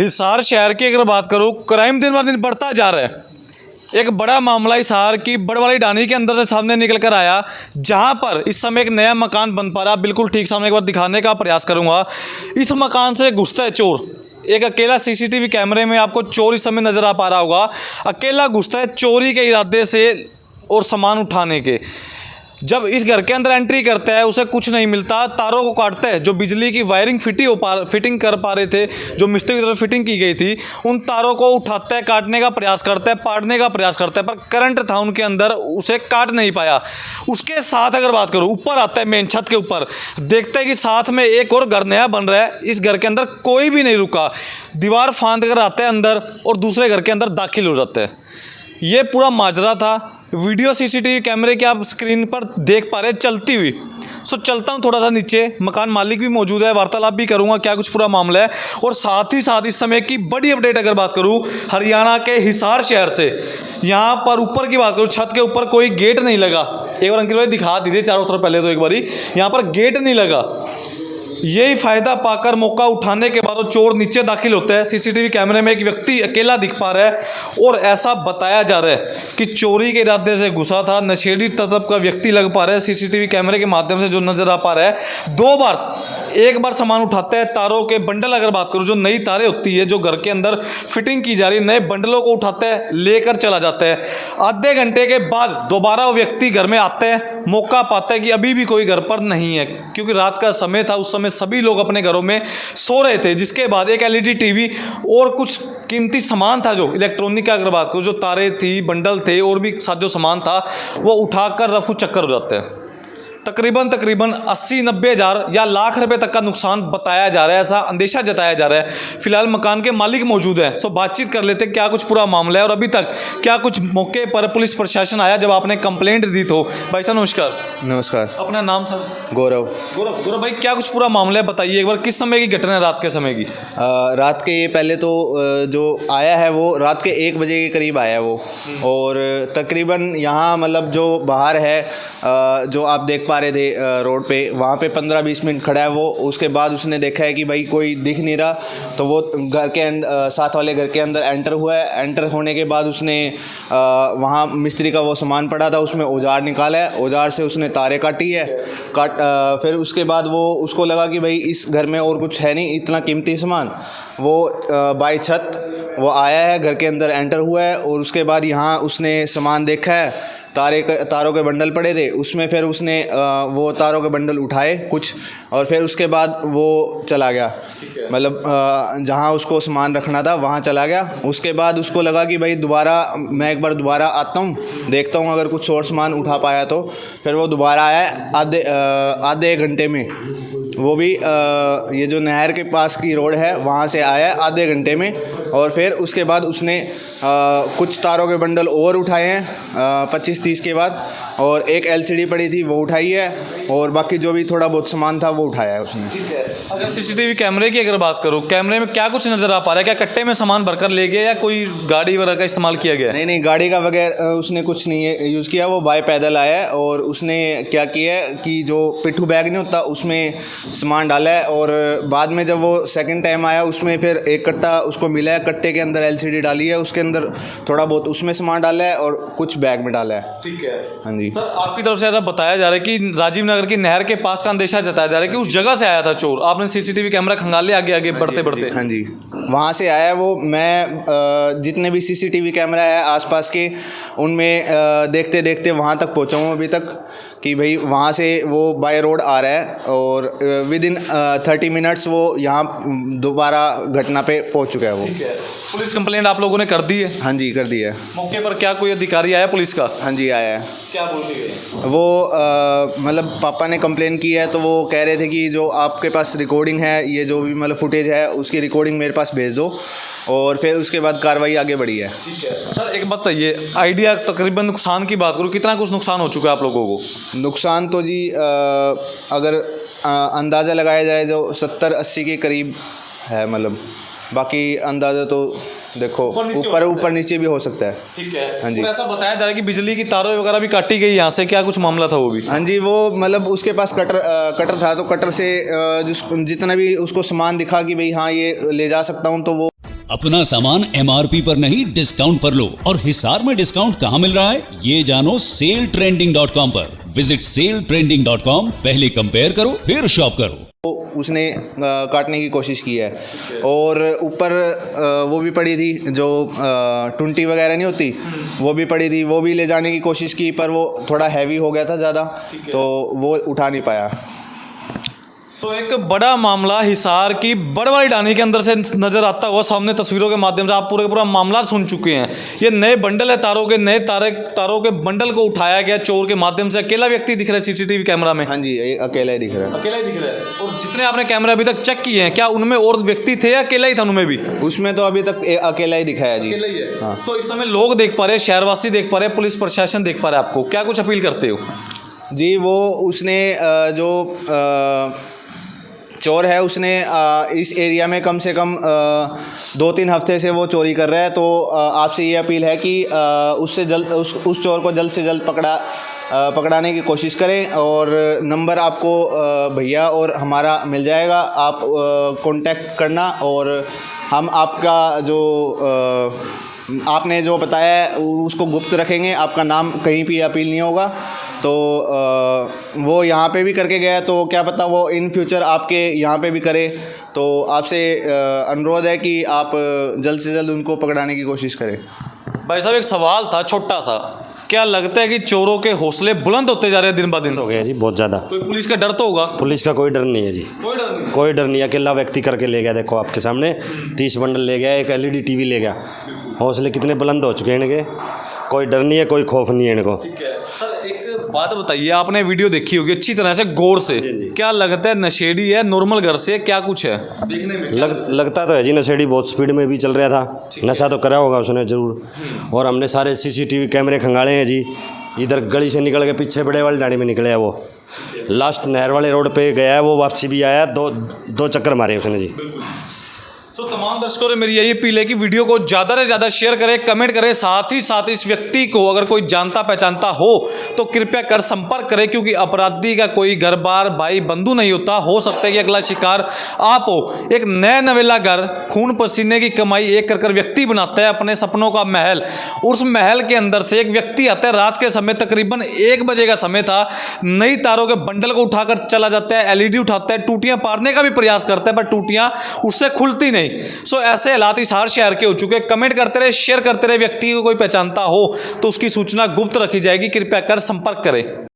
हिसार शहर की अगर बात करूँ, क्राइम दिन ब दिन बढ़ता जा रहा है। एक बड़ा मामला हिसार की बड़वाली ढाणी के अंदर से सामने निकल कर आया, जहां पर इस समय एक नया मकान बन पा रहा। बिल्कुल ठीक सामने एक बार दिखाने का प्रयास करूंगा। इस मकान से घुसता है चोर। एक अकेला सीसीटीवी कैमरे में आपको चोर इस समय नजर आ पा रहा होगा। अकेला घुसता है चोरी के इरादे से और सामान उठाने के। जब इस घर के अंदर एंट्री करता है, उसे कुछ नहीं मिलता, तारों को काटता है। जो बिजली की वायरिंग फिटिंग कर पा रहे थे, जो मिस्त्री की तरफ फिटिंग की गई थी, उन तारों को उठाता है, काटने का प्रयास करता है, पाड़ने का प्रयास करता है, पर करंट था उनके अंदर, उसे काट नहीं पाया। उसके साथ अगर बात करूँ, ऊपर आता है मेन छत के ऊपर, देखता है कि साथ में एक और घर नया बन रहा है। इस घर के अंदर कोई भी नहीं रुका, दीवार फांद कर आता है अंदर और दूसरे घर के अंदर दाखिल हो जाता है। ये पूरा माजरा था। वीडियो सीसीटीवी कैमरे की आप स्क्रीन पर देख पा रहे हैं चलती हुई। चलता हूँ थोड़ा सा नीचे, मकान मालिक भी मौजूद है, वार्तालाप भी करूंगा क्या कुछ पूरा मामला है। और साथ ही साथ इस समय की बड़ी अपडेट अगर बात करूं, हरियाणा के हिसार शहर से, यहाँ पर ऊपर की बात करूं, छत के ऊपर कोई गेट नहीं लगा। एक बार अंकित भाई दिखा दीजिए चारों तरफ पहले तो एक बारी, यहाँ पर गेट नहीं लगा। यही फायदा पाकर मौका उठाने के बाद वो चोर नीचे दाखिल होता है। सीसीटीवी कैमरे में एक व्यक्ति अकेला दिख पा रहा है और ऐसा बताया जा रहा है कि चोरी के इरादे से घुसा था। नशेड़ी तत्व का व्यक्ति लग पा रहा है सीसीटीवी कैमरे के माध्यम से जो नजर आ पा रहा है। दो बार, एक बार सामान उठाता है, तारों के बंडल अगर बात करूं, जो नई तारें होती है जो घर के अंदर फिटिंग की जा रही है, नए बंडलों को उठाता है, लेकर चला जाता है। आधे घंटे के बाद दोबारा वो व्यक्ति घर में आता है, मौका पाता है कि अभी भी कोई घर पर नहीं है, क्योंकि रात का समय था, उस समय सभी लोग अपने घरों में सो रहे थे। जिसके बाद एक एलईडी टीवी और कुछ कीमती सामान था, जो इलेक्ट्रॉनिक का अगर बात करूं, जो तारें थी, बंडल थे और भी साजो सामान था, वो उठाकर रफू चक्कर हो जाते हैं। तकरीबन 80-90 हज़ार या लाख रुपए तक का नुकसान बताया जा रहा है, ऐसा अंदेशा जताया जा रहा है। फिलहाल मकान के मालिक मौजूद हैं, बातचीत कर लेते हैं क्या कुछ पूरा मामला है और अभी तक क्या कुछ मौके पर पुलिस प्रशासन आया जब आपने कंप्लेंट दी। तो भाई साहब नमस्कार। नमस्कार। अपना नाम सर? गौरव भाई क्या कुछ पूरा मामला है बताइए एक बार, किस समय की घटना है, रात के समय की? रात के पहले तो जो आया है वो रात के 1 बजे के करीब आया है वो, और तकरीबन यहाँ मतलब जो बाहर है जो आप देख पा रहे थे रोड पे, वहाँ पे 15-20 मिनट खड़ा है वो। उसके बाद उसने देखा है कि भाई कोई दिख नहीं रहा, तो वो घर के साथ वाले घर के अंदर एंटर हुआ है। एंटर होने के बाद उसने वहाँ मिस्त्री का वो सामान पड़ा था, उसमें औजार निकाला है, औजार से उसने तारें काटी है। फिर उसके बाद वो उसको लगा कि भाई इस घर में और कुछ है नहीं इतना कीमती सामान। वो बाई छत वो आया है, घर के अंदर एंटर हुआ है और उसके बाद यहाँ उसने सामान देखा है, तारों के बंडल पड़े थे उसमें। फिर उसने वो तारों के बंडल उठाए कुछ, और फिर उसके बाद वो चला गया, मतलब जहाँ उसको सामान रखना था वहाँ चला गया। उसके बाद उसको लगा कि भाई मैं एक बार दोबारा आता हूँ, देखता हूँ अगर कुछ और सामान उठा पाया तो। फिर वो दोबारा आया आधे घंटे में, वो भी ये जो नहर के पास की रोड है वहाँ से आया आधे घंटे में। और फिर उसके बाद उसने कुछ तारों के बंडल और उठाए हैं 25-30 के बाद, और एक एलसीडी पड़ी थी वो उठाई है, और बाकी जो भी थोड़ा बहुत सामान था वो उठाया है उसने। ठीक है। अगर सीसीटीवी कैमरे की अगर बात करूँ, कैमरे में क्या कुछ नज़र आ पा रहा है? क्या कट्टे में सामान भरकर ले गया या कोई गाड़ी वगैरह का इस्तेमाल किया गया? नहीं, गाड़ी का वगैरह उसने कुछ नहीं यूज़ किया, वो बाय पैदल आया है। और उसने क्या किया है कि जो पिट्ठू बैग नहीं होता उसमें सामान डाला है, और बाद में जब वो सेकंड टाइम आया उसमें फिर एक कट्टा उसको मिला है, कट्टे के अंदर एलसीडी डाली है, उसके अंदर थोड़ा बहुत उसमें सामान डाला है और कुछ बैग में डाला है। ठीक है। हाँ जी सर, आपकी तरफ से ऐसा बताया जा रहा है कि राजीव नगर की नहर के पास का अंदेशा जताया जा रहा है कि उस जगह से आया था चोर। आपने सीसीटीवी कैमरा खंगाले आगे बढ़ते? हाँ जी, वहाँ से आया वो। मैं जितने भी सीसीटीवी कैमरा है आसपास के, उनमें देखते देखते वहाँ तक पहुँचा हूँ अभी तक, कि भाई वहाँ से वो बाय रोड आ रहा है, और विदिन 30 मिनट्स वो यहाँ दोबारा घटना पे पहुँच चुका है वो। ठीक है। पुलिस कंप्लेंट आप लोगों ने कर दी है? हाँ जी, कर दी है। मौके पर क्या कोई अधिकारी आया पुलिस का? हाँ जी, आया है। क्या बोल के गए? वो मतलब पापा ने कंप्लेन की है, तो वो कह रहे थे कि जो आपके पास रिकॉर्डिंग है, ये जो भी मतलब फुटेज है उसकी रिकॉर्डिंग मेरे पास भेज दो, और फिर उसके बाद कार्रवाई आगे बढ़ी है। ठीक है। सर एक बताइए, आइडिया तकरीबन नुकसान की बात करूँ, कितना कुछ नुकसान हो चुका है आप लोगों को? नुकसान तो जी अगर अंदाज़ा लगाया जाए तो 70-80 के करीब है, मतलब बाकी अंदाज़ा तो देखो ऊपर नीचे भी हो सकता है। ठीक है। हाँ जी। ऐसा बताया जा रहा है कि बिजली की तारें वगैरह भी काटी गई यहाँ से, क्या कुछ मामला था वो भी? हाँ जी, वो मतलब उसके पास कटर था, तो कटर से जितना भी उसको सामान दिखा कि भाई हाँ ये ले जा सकता हूँ, तो वो अपना सामान MRP पर नहीं डिस्काउंट पर लो। और हिसार में डिस्काउंट कहाँ मिल रहा है ये जानो सेलट्रेंडिंग.com पर। विजिट सेलट्रेंडिंग.com, पहले कंपेयर करो फिर शॉप करो। वो उसने काटने की कोशिश की है और ऊपर वो भी पड़ी थी जो टुंटी वगैरह नहीं होती, वो भी पड़ी थी, वो भी ले जाने की कोशिश की पर वो थोड़ा हैवी हो गया था ज़्यादा, तो वो उठा नहीं पाया। सो एक बड़ा मामला हिसार की बड़वाली ढाणी के अंदर से नजर आता हुआ सामने तस्वीरों के माध्यम से आप पूरे का पूरा मामला सुन चुके हैं। ये नए बंडल है तारों के, नए तारों के बंडल को उठाया गया चोर के माध्यम से। अकेला व्यक्ति दिख रहा है सीसीटीवी कैमरा में? हाँ जी, ये अकेला ही दिख रहा है। अकेला ही दिख रहा है। और जितने आपने कैमरा अभी तक चेक किए हैं, क्या उनमें और व्यक्ति थे या अकेला ही था उनमें भी? उसमें तो अभी तक अकेला ही दिखा है जी। अकेला ही है। हाँ। सो इस समय लोग देख पा रहे हैं, शहरवासी देख पा रहे हैं, पुलिस प्रशासन देख पा रहा है, आपको क्या कुछ अपील करते हो? जी, वो उसने जो चोर है उसने इस एरिया में कम से कम 2-3 हफ्ते से वो चोरी कर रहा है, तो आपसे ये अपील है कि उससे जल्द उस चोर को जल्द से जल्द पकड़ाने की कोशिश करें। और नंबर आपको भैया और हमारा मिल जाएगा, आप कांटेक्ट करना और हम आपका जो आपने जो बताया है उसको गुप्त रखेंगे, आपका नाम कहीं भी अपील नहीं होगा। तो वो यहाँ पे भी करके गया, तो क्या पता वो इन फ्यूचर आपके यहाँ पे भी करे। तो आपसे अनुरोध है कि आप जल्द से जल्द उनको पकड़ाने की कोशिश करें। भाई साहब, एक सवाल था छोटा सा, क्या लगता है कि चोरों के हौसले बुलंद होते जा रहे हैं दिन ब दिन? हो गया जी, बहुत ज़्यादा। कोई पुलिस का डर तो होगा? पुलिस का कोई डर नहीं है जी, कोई डर नहीं। कोई डर नहीं। अकेला व्यक्ति करके ले गया, देखो आपके सामने 30 बंडल ले गया, एक LED TV ले गया। हौसले कितने बुलंद हो चुके हैं इनके, कोई डर नहीं है, कोई खौफ नहीं है इनको। ठीक है सर, एक बात बताइए, आपने वीडियो देखी होगी अच्छी तरह से गौर से, क्या लगता है नशेड़ी है, नॉर्मल घर से, क्या कुछ है देखने में? लगता तो है जी नशेड़ी, बहुत स्पीड में भी चल रहा था, नशा तो करा होगा उसने ज़रूर। और हमने सारे CCTV कैमरे खंगाले हैं जी। इधर गली से निकल के पीछे बड़े वाली ढाणी में निकले है वो, लास्ट नहर वाले रोड पे गया है वो, वापसी भी आया, दो चक्कर मारे उसने जी। तो तमाम दर्शकों से मेरी यही अपील है कि वीडियो को ज़्यादा से ज़्यादा शेयर करें, कमेंट करें, साथ ही इस व्यक्ति को अगर कोई जानता पहचानता हो तो कृपया कर संपर्क करें, क्योंकि अपराधी का कोई घर बार भाई बंधु नहीं होता। हो सकता है कि अगला शिकार आप हो। एक नया नवेला घर खून पसीने की कमाई एक कर व्यक्ति बनाता है अपने सपनों का महल। उस महल के अंदर से एक व्यक्ति आता है, रात के समय तकरीबन 1 बजे का समय था, नई तारों के बंडल को उठाकर चला जाता है, LED उठाता है, टूटियां पारने का भी प्रयास करता है, पर टूटियां उससे खुलती नहीं। सो ऐसे हालात हिसार शहर के हो चुके। कमेंट करते रहे, शेयर करते रहे। व्यक्ति को कोई पहचानता हो तो उसकी सूचना गुप्त रखी जाएगी, कृपया कर संपर्क करें।